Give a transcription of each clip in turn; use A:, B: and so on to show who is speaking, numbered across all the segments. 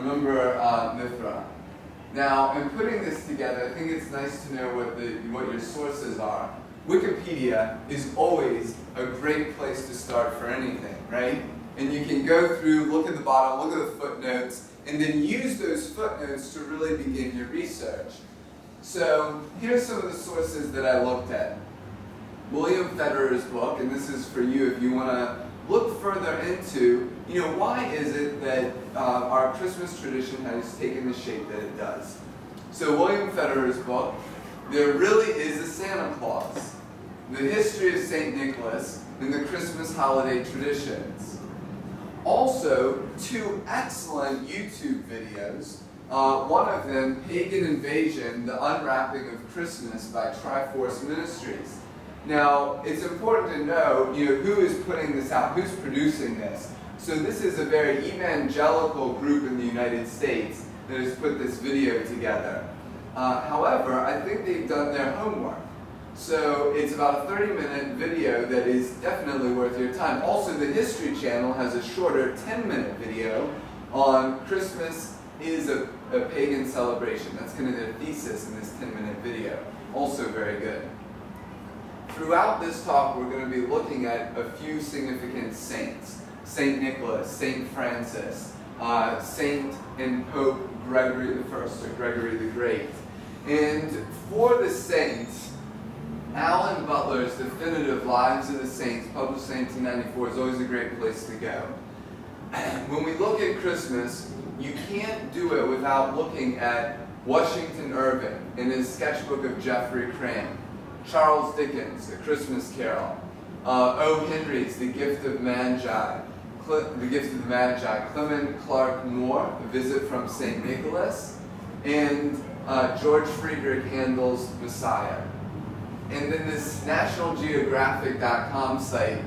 A: remember Mithra. Now, in putting this together, I think it's nice to know what your sources are. Wikipedia is always a great place to start for anything, right? And you can go through, look at the bottom, look at the footnotes, and then use those footnotes to really begin your research. So here's some of the sources that I looked at. William Federer's book, and this is for you if you want to look further into, why is it that our Christmas tradition has taken the shape that it does. So William Federer's book, There Really Is a Santa Claus, The History of St. Nicholas and the Christmas Holiday Traditions. Also, two excellent YouTube videos. One of them, Pagan Invasion, The Unwrapping of Christmas by Triforce Ministries. Now, it's important to know, who is putting this out, who's producing this. So this is a very evangelical group in the United States that has put this video together. However, I think they've done their homework. So it's about a 30-minute video that is definitely worth your time. Also, the History Channel has a shorter 10-minute video on Christmas is a pagan celebration. That's kind of their thesis in this 10-minute video. Also very good. Throughout this talk, we're going to be looking at a few significant saints. St. Nicholas, St. Francis, Saint and Pope Gregory I, or Gregory the Great. And for the saints, Alan Butler's Definitive Lives of the Saints, published in 1894, is always a great place to go. When we look at Christmas, you can't do it without looking at Washington Irving in his sketchbook of Geoffrey Cram, Charles Dickens, A Christmas Carol, O. Henry's The Gift of the Magi, Clement Clark Moore, A Visit from St. Nicholas, and George Friedrich Handel's Messiah. And then this NationalGeographic.com site,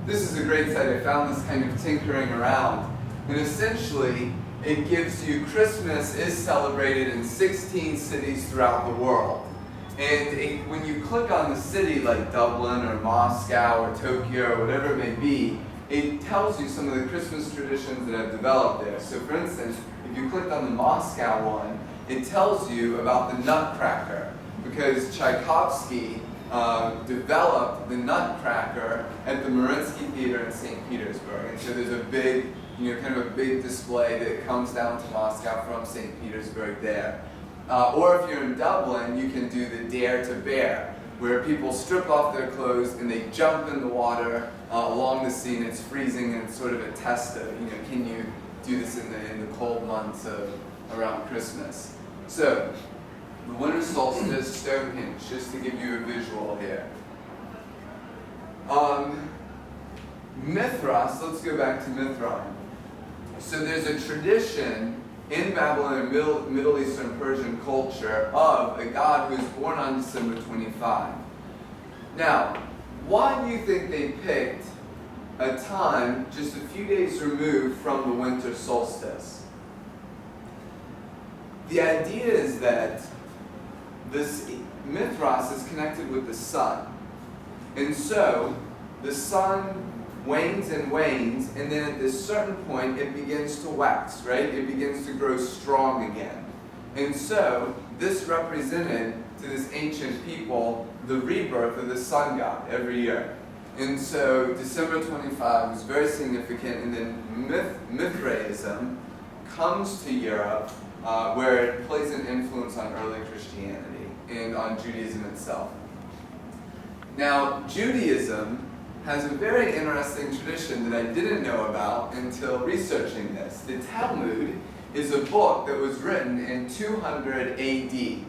A: this is a great site. I found this kind of tinkering around. And essentially, it gives you Christmas is celebrated in 16 cities throughout the world. And when you click on the city like Dublin or Moscow or Tokyo or whatever it may be, it tells you some of the Christmas traditions that have developed there. So for instance, if you clicked on the Moscow one, it tells you about the Nutcracker, because Tchaikovsky developed the Nutcracker at the Mariinsky Theater in St. Petersburg. And so there's a big, kind of a big display that comes down to Moscow from St. Petersburg there. Or if you're in Dublin, you can do the Dare to Bear, where people strip off their clothes and they jump in the water along the sea, and it's freezing, and it's sort of a test of, can you do this in the cold months of around Christmas. So, the winter solstice, Stonehenge, just to give you a visual here. Mithras, let's go back to Mithra. So there's a tradition in Babylonian Middle Eastern Persian culture of a god who's born on December 25. Now, why do you think they picked a time just a few days removed from the winter solstice? The idea is that this Mithras is connected with the sun. And so, the sun wanes and wanes, and then at this certain point it begins to wax, right? It begins to grow strong again. And so, this represented to this ancient people the rebirth of the sun god every year. And so, December 25 was very significant, and then Mithraism comes to Europe, where it plays an influence on early Christianity and on Judaism itself. Now, Judaism has a very interesting tradition that I didn't know about until researching this. The Talmud is a book that was written in 200 AD.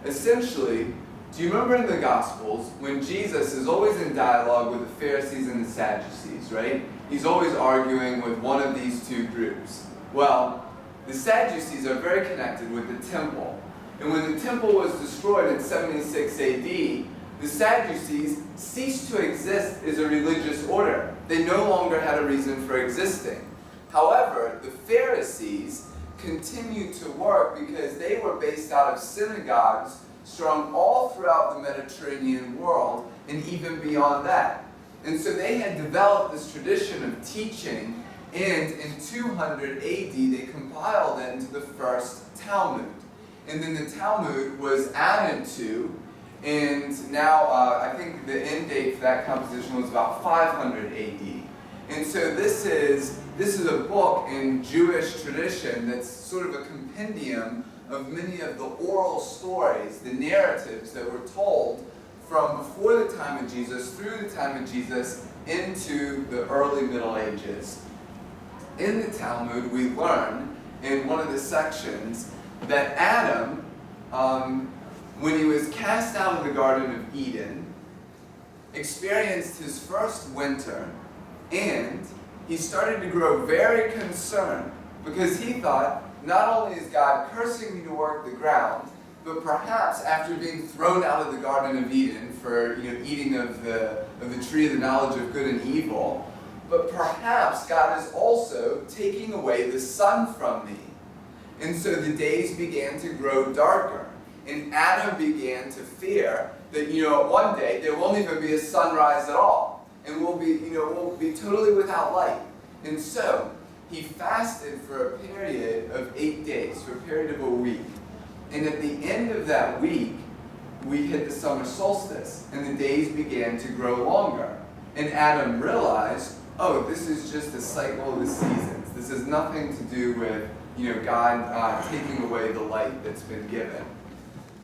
A: Essentially, do you remember in the Gospels when Jesus is always in dialogue with the Pharisees and the Sadducees, right? He's always arguing with one of these two groups. Well, the Sadducees are very connected with the temple. And when the temple was destroyed in 76 AD, the Sadducees ceased to exist as a religious order. They no longer had a reason for existing. However, the Pharisees continued to work because they were based out of synagogues strung all throughout the Mediterranean world and even beyond that. And so they had developed this tradition of teaching And in 200 AD, they compiled it into the first Talmud. And then the Talmud was added to, and now I think the end date for that composition was about 500 AD. And so this is a book in Jewish tradition that's sort of a compendium of many of the oral stories, the narratives that were told from before the time of Jesus, through the time of Jesus, into the early Middle Ages. In the Talmud, we learn in one of the sections that Adam, when he was cast out of the Garden of Eden, experienced his first winter, and he started to grow very concerned because he thought, not only is God cursing me to work the ground, but perhaps after being thrown out of the Garden of Eden for eating of the tree of the knowledge of good and evil, but perhaps God is also taking away the sun from me. And so the days began to grow darker, and Adam began to fear that one day there won't even be a sunrise at all, and we'll be totally without light. And so he fasted for a period of 8 days, for a period of a week. And at the end of that week, we hit the summer solstice, and the days began to grow longer. And Adam realized, oh, this is just a cycle of the seasons. This has nothing to do with God taking away the light that's been given.